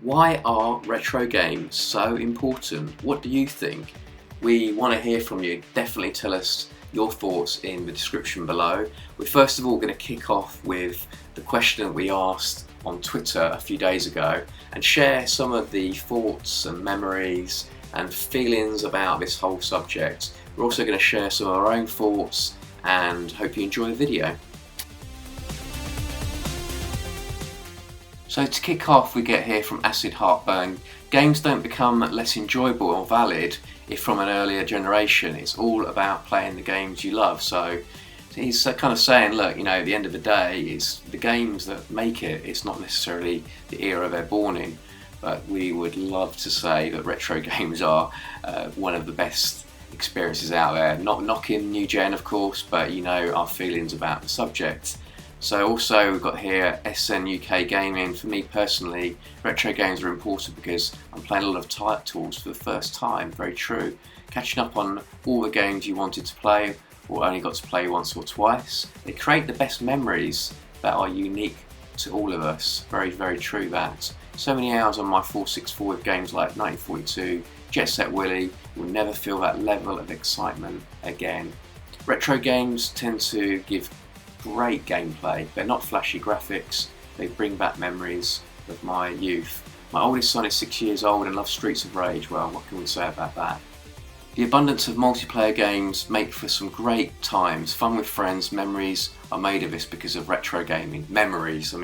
Why are retro games so important? What do you think? We want to hear from you. Definitely tell us your thoughts in the description below. We're first of all going to kick off with the question that we asked on Twitter a few days ago and share some of the thoughts and memories and feelings about this whole subject. We're also going to share some of our own thoughts and hope you enjoy the video. So to kick off, we get here from Acid Heartburn. Games don't become less enjoyable or valid if from an earlier generation it's all about playing the games you love. So he's kind of saying, look, at the end of the day, it's the games that make it. It's not necessarily the era they're born in. But we would love to say that retro games are one of the best experiences out there. Not knocking new gen, of course, but our feelings about the subject. So also we've got here SN UK Gaming. For me personally, retro games are important because I'm playing a lot of titles for the first time. Very true. Catching up on all the games you wanted to play or only got to play once or twice. They create the best memories that are unique to all of us. Very, very true that. So many hours on my 464 with games like 1942, Jet Set Willy. You'll never feel that level of excitement again. Retro games tend to give great gameplay. They're not flashy graphics. They bring back memories of my youth. My oldest son is 6 years old and loves Streets of Rage. Well, what can we say about that? The abundance of multiplayer games make for some great times. Fun with friends, memories are made of this because of retro gaming. Memories,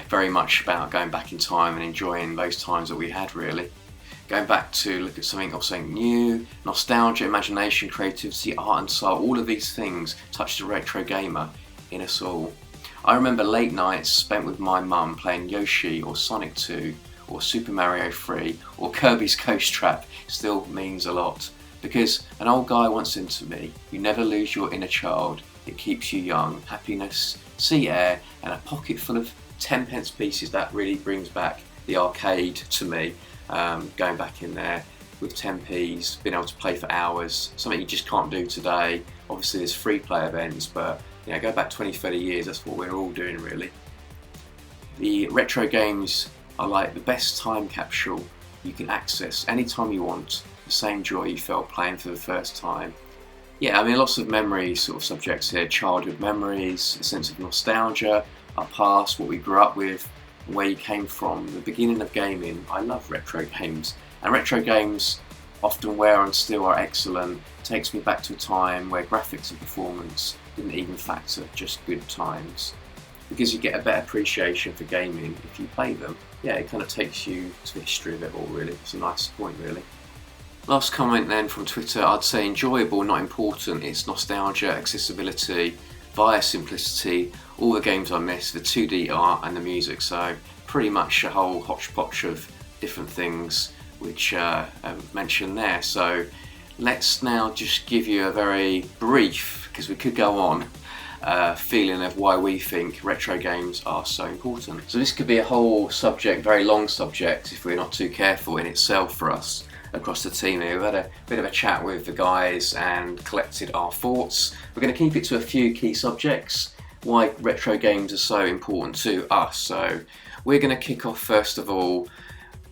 very much about going back in time and enjoying those times that we had, really. Going back to look at something new, nostalgia, imagination, creativity, art and soul, all of these things touch the retro gamer in us all. I remember late nights spent with my mum playing Yoshi or Sonic 2 or Super Mario 3 or Kirby's Ghost Trap. Still means a lot because an old guy once said to me, you never lose your inner child, it keeps you young. Happiness, sea air and a pocket full of 10p pieces. That really brings back the arcade to me. Going back in there with 10p's, being able to play for hours, something you just can't do today. Obviously there's free play events, but go back 20-30 years, that's what we're all doing really. The retro games are like the best time capsule you can access anytime you want, the same joy you felt playing for the first time. Lots of memory sort of subjects here, childhood memories, a sense of nostalgia, our past, what we grew up with, where you came from, the beginning of gaming. I love retro games, and retro games often were and still are excellent. It takes me back to a time where graphics and performance didn't even factor, just good times. Because you get a better appreciation for gaming if you play them. It kind of takes you to the history of it all really. It's a nice point really. Last comment then from Twitter, I'd say enjoyable, not important. It's nostalgia, accessibility, via simplicity, all the games I miss, the 2D art and the music, so pretty much a whole hodgepodge of different things which I've mentioned there. So let's now just give you a very brief, because we could go on, feeling of why we think retro games are so important. So this could be a whole subject, very long subject if we're not too careful in itself for us. Across the team here, we've had a bit of a chat with the guys and collected our thoughts. We're going to keep it to a few key subjects, why retro games are so important to us. So we're going to kick off first of all,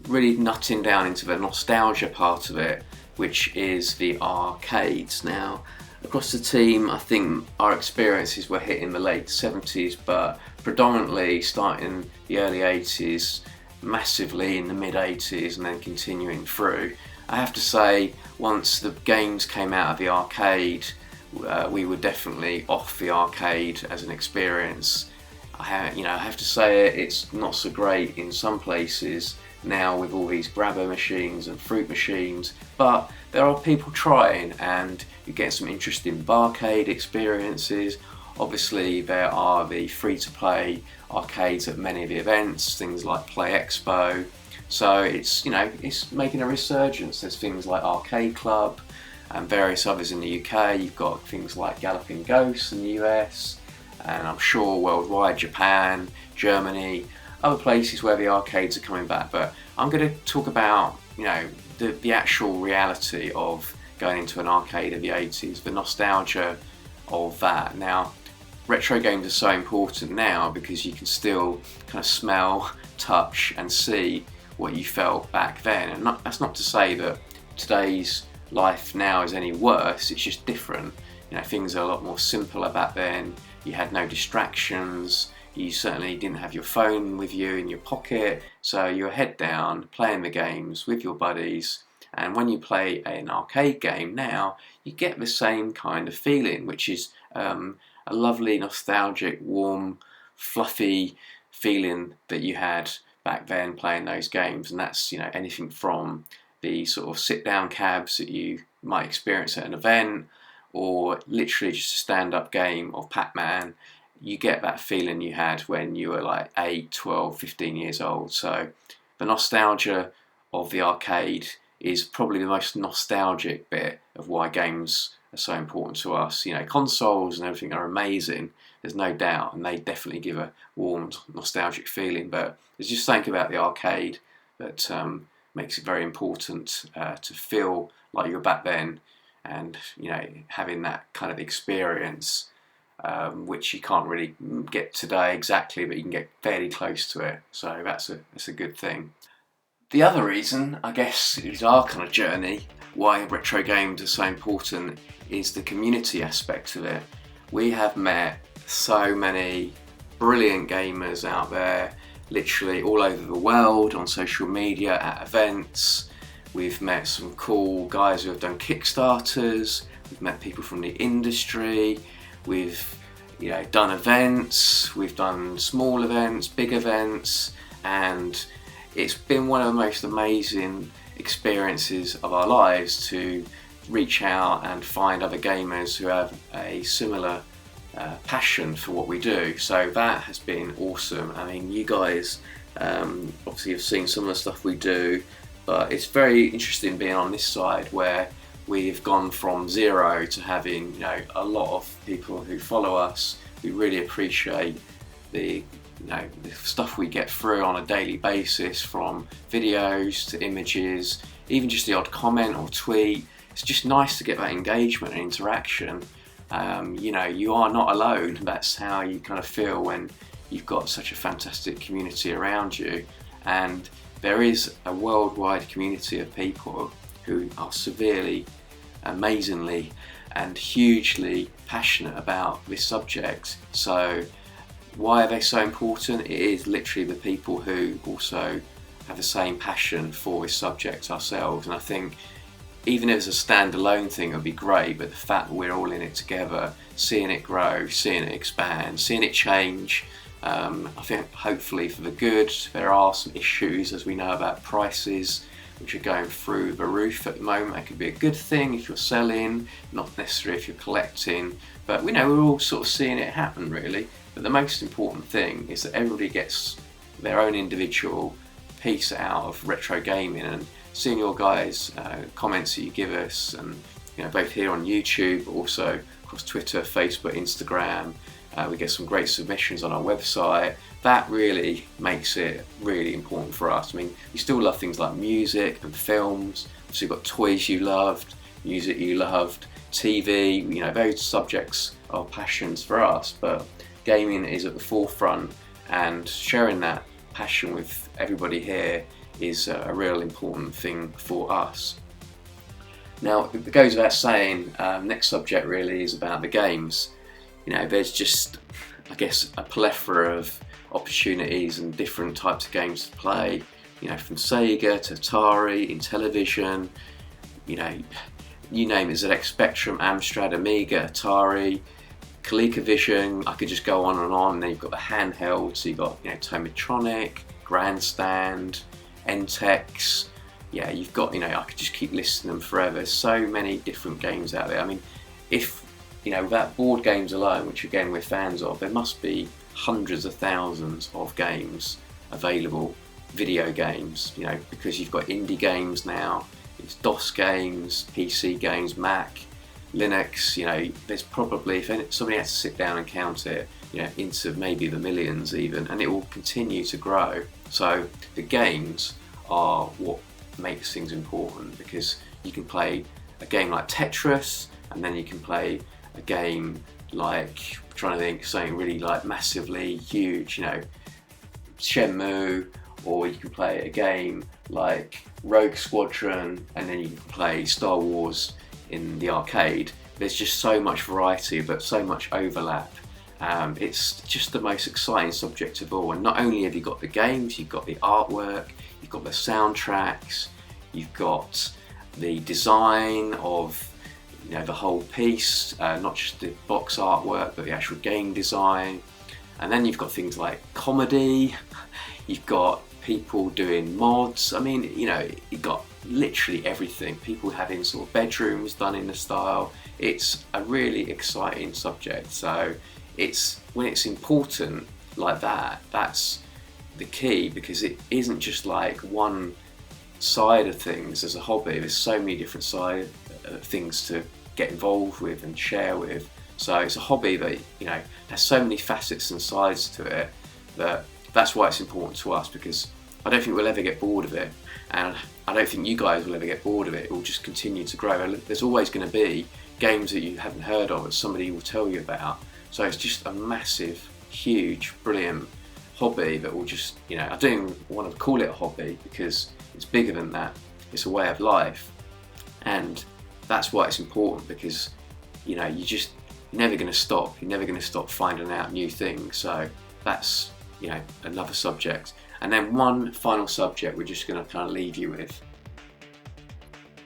really nutting down into the nostalgia part of it, which is the arcades. Now, across the team, I think our experiences were hit in the late 70s, but predominantly starting the early 80s, massively in the mid 80s and then continuing through. I have to say, once the games came out of the arcade, we were definitely off the arcade as an experience. I have to say it's not so great in some places now with all these grabber machines and fruit machines, but there are people trying and you get some interesting barcade experiences. Obviously there are the free-to-play arcades at many of the events, things like Play Expo. So it's making a resurgence. There's things like Arcade Club and various others in the UK. You've got things like Galloping Ghosts in the US, and I'm sure worldwide, Japan, Germany, other places where the arcades are coming back. But I'm going to talk about the actual reality of going into an arcade of the 80s, the nostalgia of that. Now, retro games are so important now because you can still kind of smell, touch and see what you felt back then. And that's not to say that today's life now is any worse, it's just different. You know, things are a lot more simpler back then. You had no distractions, you certainly didn't have your phone with you in your pocket, so you were head down playing the games with your buddies. And when you play an arcade game now, you get the same kind of feeling, which is a lovely, nostalgic, warm, fluffy feeling that you had back then playing those games. And that's, you know, anything from the sort of sit-down cabs that you might experience at an event, or literally just a stand-up game of Pac-Man. You get that feeling you had when you were like 8, 12, 15 years old. So the nostalgia of the arcade is probably the most nostalgic bit of why games are so important to us. You know, consoles and everything are amazing, there's no doubt, and they definitely give a warm, nostalgic feeling. But there's just something about the arcade that makes it very important to feel like you're back then, and, you know, having that kind of experience, which you can't really get today exactly, but you can get fairly close to it. So that's a good thing. The other reason, I guess, is our kind of journey, why retro games are so important, is the community aspect of it. We have met so many brilliant gamers out there, literally all over the world, on social media, at events. We've met some cool guys who have done Kickstarters, we've met people from the industry, we've, you know, done events, we've done small events, big events, and it's been one of the most amazing experiences of our lives to reach out and find other gamers who have a similar passion for what we do. So that has been awesome. I mean, you guys obviously have seen some of the stuff we do, but it's very interesting being on this side where we've gone from zero to having, you know, a lot of people who follow us. We really appreciate the stuff we get through on a daily basis, from videos to images, even just the odd comment or tweet. It's just nice to get that engagement and interaction. You know, you are not alone. That's how you kind of feel when you've got such a fantastic community around you. And there is a worldwide community of people who are severely, amazingly, and hugely passionate about this subject. So why are they so important? It is literally the people who also have the same passion for this subject ourselves. And I think even if it's a standalone thing, it would be great, but the fact that we're all in it together, seeing it grow, seeing it expand, seeing it change, I think hopefully for the good. There are some issues, as we know, about prices, which are going through the roof at the moment. That could be a good thing if you're selling, not necessarily if you're collecting, but we know we're all sort of seeing it happen, really. But the most important thing is that everybody gets their own individual piece out of retro gaming, and seeing your guys' comments that you give us, and, you know, both here on YouTube, but also across Twitter, Facebook, Instagram. We get some great submissions on our website. That really makes it really important for us. I mean, we still love things like music and films. So you've got toys you loved, music you loved, TV, you know, those subjects are passions for us, but gaming is at the forefront, and sharing that passion with everybody here is a real important thing for us. Now, it goes without saying, next subject really is about the games. You know, there's just, I guess, a plethora of opportunities and different types of games to play, you know, from Sega to Atari, Intellivision, you know, you name it, ZX Spectrum, Amstrad, Amiga, Atari, ColecoVision. I could just go on and on. And then you've got the handheld, so you've got, you know, Tomitronic, Grandstand, Entex. Yeah, you've got, you know, I could just keep listing them forever. There's so many different games out there. I mean, if, you know, without board games alone, which again we're fans of, there must be hundreds of thousands of games available, video games, you know, because you've got indie games now, it's DOS games, PC games, Mac, Linux, you know, there's probably, if somebody has to sit down and count it, you know, into maybe the millions even, and it will continue to grow. So the games are what makes things important, because you can play a game like Tetris, and then you can play a game like, I'm trying to think, something really like massively huge, you know, Shenmue, or you can play a game like Rogue Squadron, and then you can play Star Wars in the arcade. There's just so much variety, but so much overlap. It's just the most exciting subject of all. And not only have you got the games, you've got the artwork, you've got the soundtracks, you've got the design of the whole piece, not just the box artwork, but the actual game design. And then you've got things like comedy, you've got people doing mods. I mean, you've got literally everything. People having sort of bedrooms done in the style. It's a really exciting subject. So when it's important like that, that's the key, because it isn't just like one side of things as a hobby. There's so many different things to get involved with and share with. So it's a hobby that has so many facets and sides to it, that's why it's important to us, because I don't think we'll ever get bored of it, and I don't think you guys will ever get bored of it. It will just continue to grow. There's always going to be games that you haven't heard of that somebody will tell you about. So it's just a massive, huge, brilliant hobby that will just, I don't even want to call it a hobby, because it's bigger than that. It's a way of life, and that's why it's important, because you're never going to stop. You're never going to stop finding out new things. So that's another subject. And then one final subject we're just going to kind of leave you with,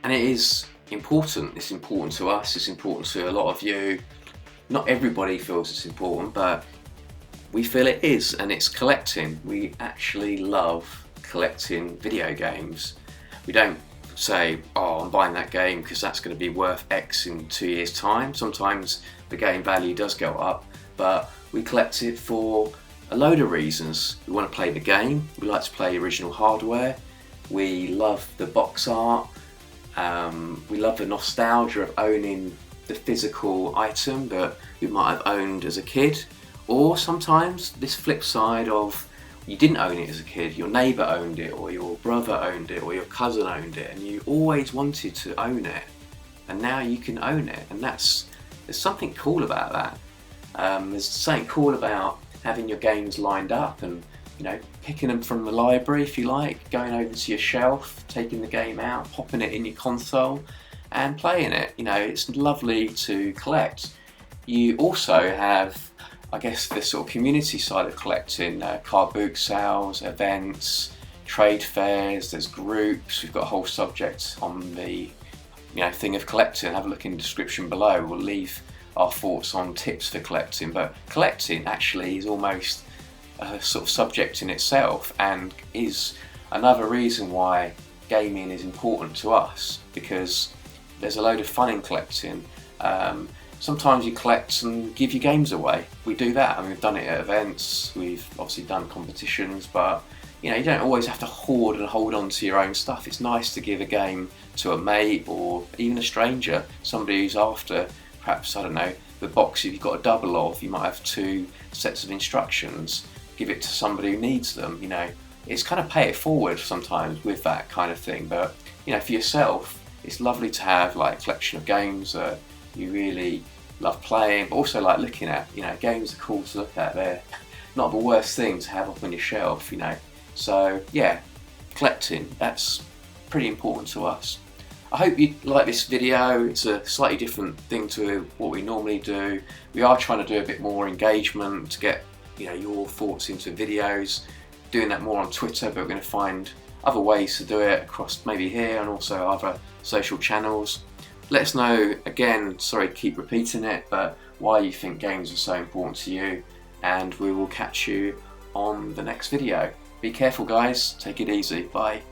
and it is important. It's important to us. It's important to a lot of you. Not everybody feels it's important, but we feel it is, and it's collecting. We actually love collecting video games. We don't say, oh, I'm buying that game because that's going to be worth X in 2 years' time. Sometimes the game value does go up, but we collect it for a load of reasons. We want to play the game, we like to play original hardware, we love the box art, we love the nostalgia of owning the physical item that we might have owned as a kid, or sometimes this flip side of you didn't own it as a kid, your neighbour owned it, or your brother owned it, or your cousin owned it, and you always wanted to own it, and now you can own it, and there's something cool about that. There's something cool about having your games lined up and picking them from the library, if you like, going over to your shelf, taking the game out, popping it in your console and playing it. It's lovely to collect. You also have, I guess, the sort of community side of collecting, car boot sales, events, trade fairs, there's groups. We've got a whole subject on the thing of collecting. Have a look in the description below. We'll leave our thoughts on tips for collecting, but collecting actually is almost a sort of subject in itself, and is another reason why gaming is important to us, because there's a load of fun in collecting. Sometimes you collect and give your games away. We do that, and we've done it at events. We've obviously done competitions, but you don't always have to hoard and hold on to your own stuff. It's nice to give a game to a mate, or even a stranger, somebody who's after, perhaps, I don't know, the box if you've got a double of, you might have 2 sets of instructions. Give it to somebody who needs them. It's kind of pay it forward sometimes with that kind of thing. But for yourself, it's lovely to have like a collection of games that you really love playing, but also like looking at. Games are cool to look at. They're not the worst thing to have up on your shelf. So yeah, collecting, that's pretty important to us. I hope you like this video. It's a slightly different thing to what we normally do. We are trying to do a bit more engagement to get your thoughts into videos. Doing that more on Twitter, but we're going to find other ways to do it across maybe here and also other social channels. Let us know, again, sorry to keep repeating it, but why you think games are so important to you, and we will catch you on the next video. Be careful guys, take it easy, bye.